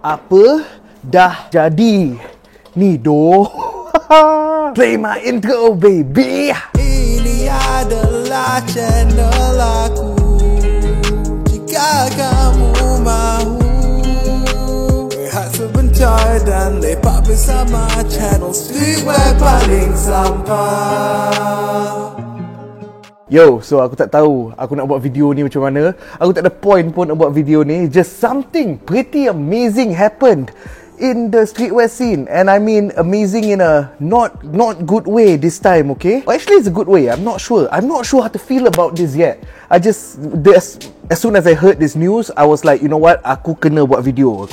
Apa dah jadi ni doh? Play my intro baby. Ini adalah channel aku. Jika kamu mahu rehat sebentar dan lepak bersama channel streetwear paling sampah. Yo, so aku tak tahu aku nak buat video ni macam mana. Aku tak ada point pun nak buat video ni. Just something pretty amazing happened in the streetwear scene, and I mean amazing in a not good way this time, okay? Or actually it's a good way. I'm not sure how to feel about this yet. As soon as I heard this news, I was like, you know what? Aku kena buat video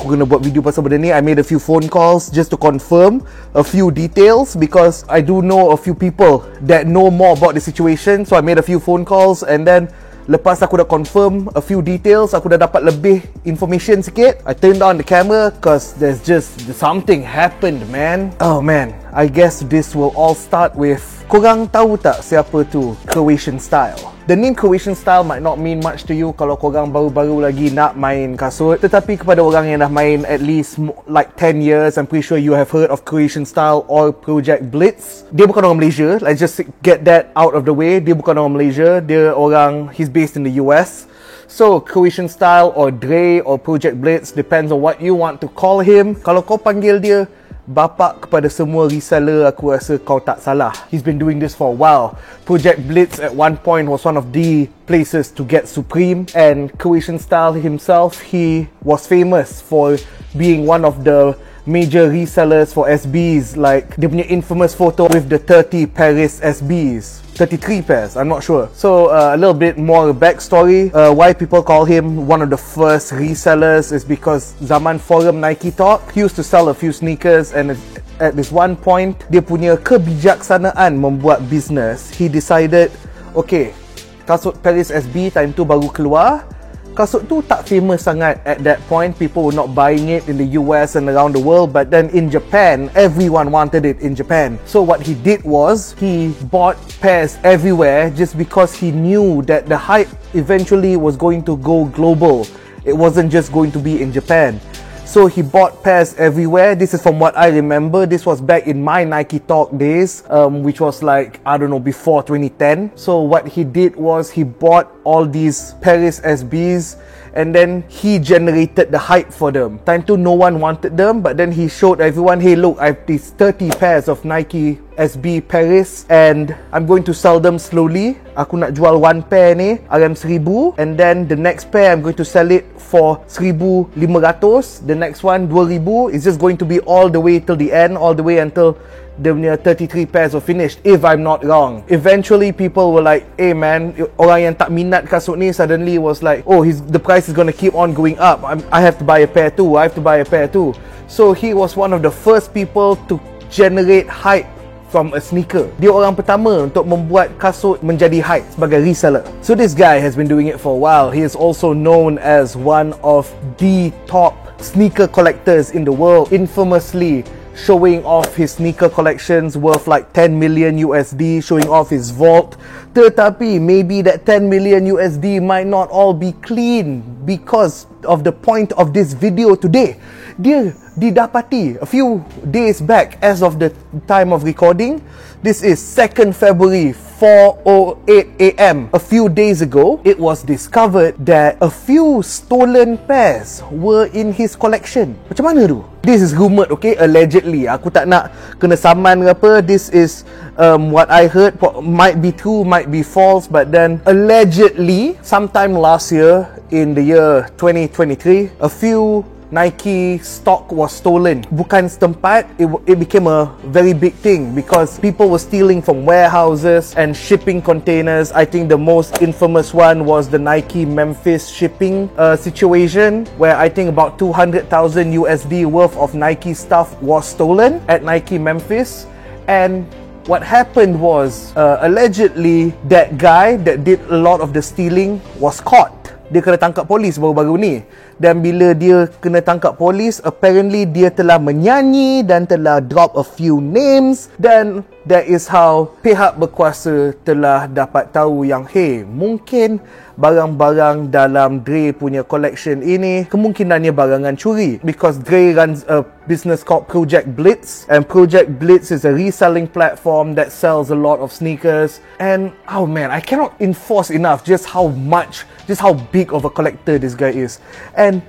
pasal benda ni. I made a few phone calls just to confirm a few details because I do know a few people that know more about the situation. So I made a few phone calls, and then lepas aku dah confirm a few details, aku dah dapat lebih information sikit, I turned on the camera cause there's just something happened, man. Oh man, I guess this will all start with, korang tahu tak siapa tu Kecurian style? The name Kecurian style might not mean much to you kalau korang baru-baru lagi nak main kasut, tetapi kepada orang yang dah main at least like 10 years, I'm pretty sure you have heard of Kecurian style or Project Blitz. Dia bukan orang Malaysia, let's just get that out of the way. Dia bukan orang Malaysia, he's based in the US. So Kecurian style or Dre or Project Blitz, depends on what you want to call him. Kalau kau panggil dia bapak kepada semua reseller, aku rasa kau tak salah. He's been doing this for a while. Project Blitz at one point was one of the places to get Supreme, and Kecurian style himself, he was famous for being one of the major resellers for SBs, like dia punya infamous photo with the 30 Paris SBs, 33 pairs, I'm not sure. So a little bit more backstory, why people call him one of the first resellers is because zaman forum Nike Talk, he used to sell a few sneakers, and at this one point, dia punya kebijaksanaan membuat business, he decided, okay, kasut Paris SB time tu baru keluar. Kasut tu tak famous sangat at that point. People were not buying it in the US and around the world. But then in Japan, everyone wanted it in Japan. So what he did was, he bought pairs everywhere just because he knew that the hype eventually was going to go global. It wasn't just going to be in Japan. So he bought pairs everywhere. This is from what I remember. This was back in my Nike Talk days, which was like, I don't know, before 2010. So what he did was, he bought all these Paris SBs, and then he generated the hype for them. Time to no one wanted them, but then he showed everyone, hey look, I have these 30 pairs of Nike SB Paris, and I'm going to sell them slowly. Aku nak jual one pair ni RM1000, and then the next pair I'm going to sell it for 1500. The next one 2000. It's just going to be all the way till the end, all the way until the 33 pairs are finished, if I'm not wrong. Eventually people were like, hey man, orang yang tak minat kasut ni suddenly was like, oh, the price is gonna keep on going up, I have to buy a pair too, So he was one of the first people to generate hype from a sneaker. Dia orang pertama untuk membuat kasut menjadi hype sebagai reseller. So this guy has been doing it for a while. He is also known as one of the top sneaker collectors in the world, infamously showing off his sneaker collections worth like 10 million USD, showing off his vault. Tetapi maybe that 10 million USD might not all be clean because of the point of this video today. Dia didapati a few days back, as of the time of recording, this is 2nd February 4:08 AM. A few days ago, it was discovered that a few stolen pairs were in his collection. Macam mana tu? This is rumored, okay? Allegedly. Aku tak nak kena saman ke apa. This is what I heard. Might be true, might be false, but then allegedly, sometime last year, in the year 2023, a few Nike stock was stolen. Bukan setempat, it became a very big thing because people were stealing from warehouses and shipping containers. I think the most infamous one was the Nike Memphis shipping situation, where I think about 200,000 USD worth of Nike stuff was stolen at Nike Memphis. And what happened was, allegedly, that guy that did a lot of the stealing was caught. dia kena tangkap polis baru-baru ni. Dan bila dia kena tangkap polis, apparently dia telah menyanyi dan telah drop a few names. Dan that is how pihak berkuasa telah dapat tahu yang hey, mungkin barang-barang dalam Dre punya collection ini kemungkinannya barangan curi, because Dre runs a business called Project Blitz, and Project Blitz is a reselling platform that sells a lot of sneakers. And oh man, I cannot enforce enough just how big of a collector this guy is. And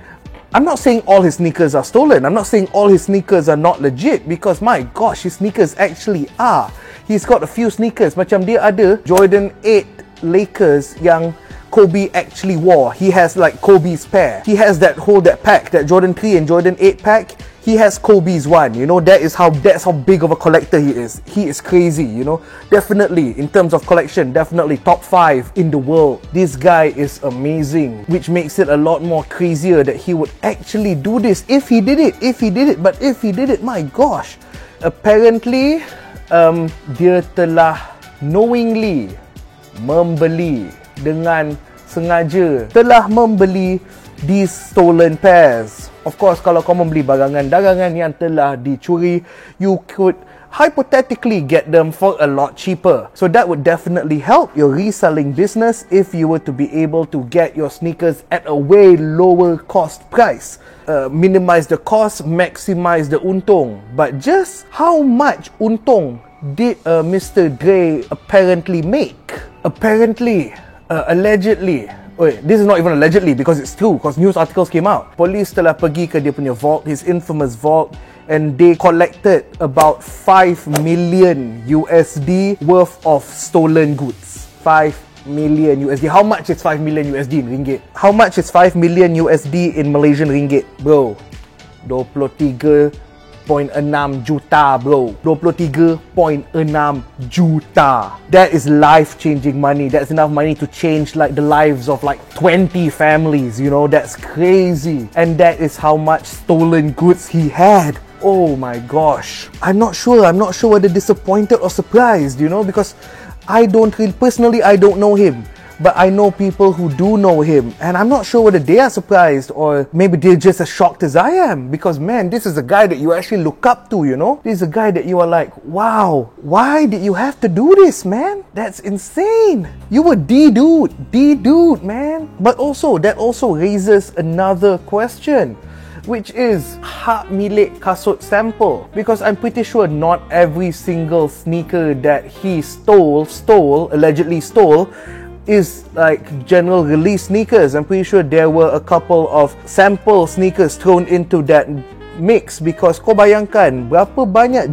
I'm not saying all his sneakers are stolen. I'm not saying all his sneakers are not legit, because my gosh, his sneakers actually are. He's got a few sneakers. Macam dia ada Jordan 8 Lakers yang Kobe actually wore. He has like Kobe's pair. He has that pack, that Jordan 3 and Jordan 8 pack. He has Kobe's one. You know, that's how big of a collector he is. He is crazy, you know. Definitely, in terms of collection, definitely top 5 in the world. This guy is amazing, which makes it a lot more crazier that he would actually do this. If he did it, my gosh. Apparently, dia telah knowingly membeli dengan sengaja, telah membeli these stolen pairs. Of course, kalau kau membeli barangan-dagangan yang telah dicuri, you could hypothetically get them for a lot cheaper. So that would definitely help your reselling business if you were to be able to get your sneakers at a way lower cost price. Minimize the cost, maximize the untung. But just how much untung did Mr. Dre apparently make? Allegedly. Wait, this is not even allegedly, because it's true, because news articles came out. Police telah pergi ke dia punya vault, his infamous vault, and they collected about 5 million USD worth of stolen goods. 5 million USD. How much is 5 million USD in ringgit? How much is 5 million USD in Malaysian ringgit? Bro, 23.6 juta, bro. 23.6 juta. That is life-changing money. That's enough money to change like the lives of like 20 families, you know. That's crazy. And that is how much stolen goods he had. Oh my gosh. I'm not sure whether disappointed or surprised, you know, because I don't know him. But I know people who do know him, and I'm not sure whether they are surprised or maybe they're just as shocked as I am, because man, this is a guy that you actually look up to, you know. This is a guy that you are like, wow, why did you have to do this, man? That's insane. You were the dude, man. But also, that also raises another question, which is hak milik Kasut sample, because I'm pretty sure not every single sneaker that he allegedly stole is like general release sneakers. I'm pretty sure there were a couple of sample sneakers thrown into that mix, because kau bayangkan berapa banyak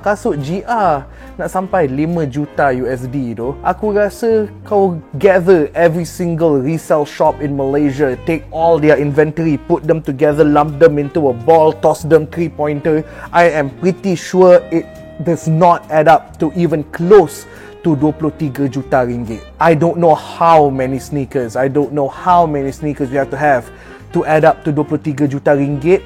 Kasut GR nak sampai 5 juta USD tu. Aku rasa kau gather every single resale shop in Malaysia, take all their inventory, put them together, lump them into a ball, toss them 3-pointer. I am pretty sure it does not add up to even close to 23 juta ringgit. I don't know how many sneakers you have to add up to 23 juta ringgit.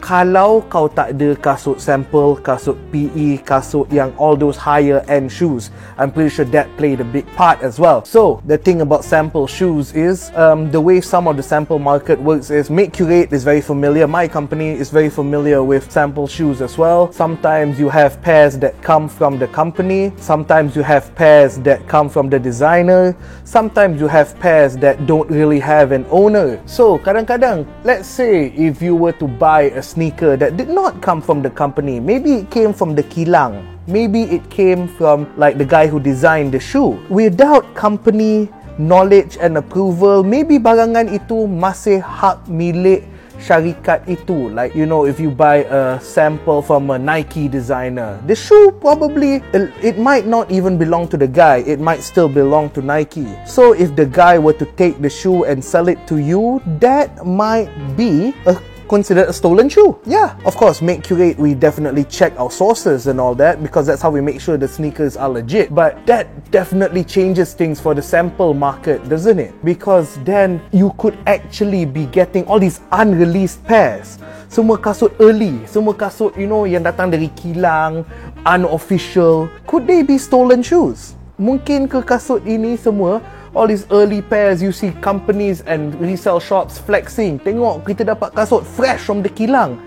Kalau kau tak ada kasut sample, kasut PE, kasut yang all those higher end shoes, I'm pretty sure that played a big part as well. So the thing about sample shoes is the way some of the sample market works is Kecurian is very familiar. My company is very familiar with sample shoes as well. Sometimes you have pairs that come from the company, sometimes you have pairs that come from the designer, sometimes you have pairs that don't really have an owner. So kadang-kadang, let's say if you were to buy a sneaker that did not come from the company, maybe it came from the kilang, maybe it came from like the guy who designed the shoe, without company knowledge and approval, maybe barangan itu masih hak milik syarikat itu. Like, you know, if you buy a sample from a Nike designer, the shoe probably, it might not even belong to the guy, it might still belong to Nike. So if the guy were to take the shoe and sell it to you, that might be considered a stolen shoe. Yeah, of course, Kecurian, we definitely check our sources and all that, because that's how we make sure the sneakers are legit. But that definitely changes things for the sample market, doesn't it? Because then you could actually be getting all these unreleased pairs. Semua kasut early, semua kasut, you know, yang datang dari kilang, unofficial. Could they be stolen shoes? Mungkin ke kasut ini semua all these early pairs, you see companies and resale shops flexing. Tengok, kita dapat kasut fresh from the kilang.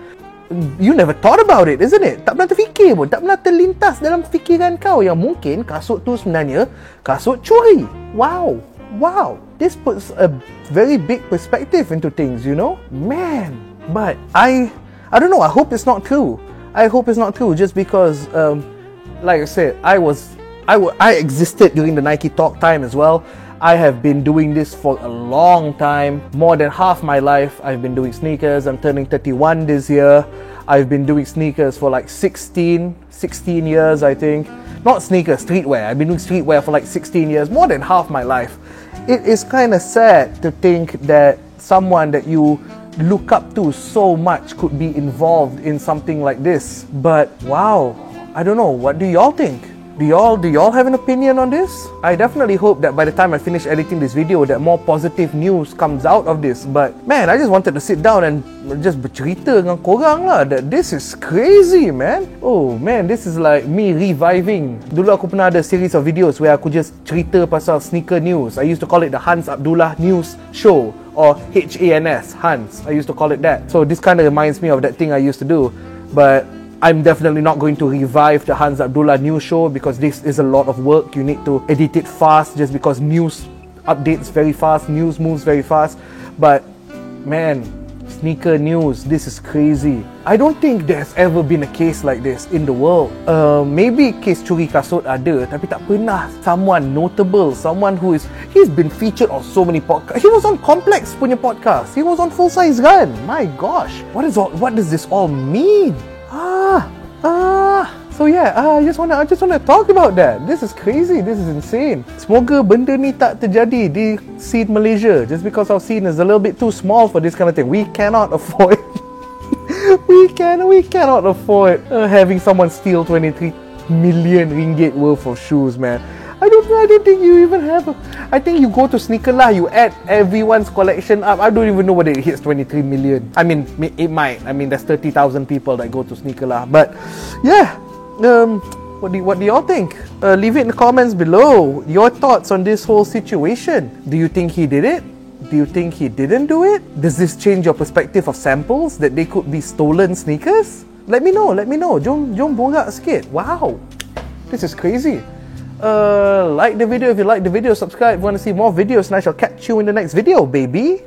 You never thought about it, isn't it? Tak pernah terfikir pun, tak pernah terlintas dalam fikiran kau yang mungkin kasut tu sebenarnya kasut curi. Wow, this puts a very big perspective into things, you know? Man, but I don't know, I hope it's not true. I hope it's not true, just because, like I said, I existed during the Nike Talk time as well. I have been doing this for a long time, more than half my life. I've been doing sneakers. I'm turning 31 this year. I've been doing sneakers for like 16 years, I think. Not sneakers, streetwear. I've been doing streetwear for like 16 years, more than half my life. It is kind of sad to think that someone that you look up to so much could be involved in something like this. But wow, I don't know. What do y'all think? Do y'all have an opinion on this? I definitely hope that by the time I finish editing this video, that more positive news comes out of this. But man, I just wanted to sit down and just bercerita dengan korang lah, that this is crazy, man. Oh man, this is like me reviving. Dulu aku pernah ada series of videos where aku just cerita pasal sneaker news. I used to call it the Hans Abdullah News Show, or HANS, Hans. I used to call it that. So this kind of reminds me of that thing I used to do. But I'm definitely not going to revive the Hans Abdullah News Show, because this is a lot of work. You need to edit it fast, just because news updates very fast, news moves very fast. But man, sneaker news, this is crazy. I don't think there's ever been a case like this in the world. Maybe case curi kasut ada, tapi tak pernah someone notable, someone he's been featured on so many podcasts. He was on Complex punya podcast. He was on Full Size Gun. My gosh, what does this all mean? So yeah, I just wanna talk about that. This is crazy. This is insane. Semoga benda ni tak terjadi di scene Malaysia, just because our scene is a little bit too small for this kind of thing. We cannot afford we cannot afford having someone steal 23 million ringgit worth of shoes, man. I don't think you even have I think you go to Sneakerlah, you add everyone's collection up. I don't even know whether it hits 23 million. I mean, it might. I mean, there's 30,000 people that go to Sneakerlah. But yeah, what do y'all think? Leave it in the comments below. Your thoughts on this whole situation. Do you think he did it? Do you think he didn't do it? Does this change your perspective of samples, that they could be stolen sneakers? Let me know. Jom borak sikit. Wow, this is crazy. Like the video if you like the video, subscribe if you want to see more videos, and I shall catch you in the next video, baby.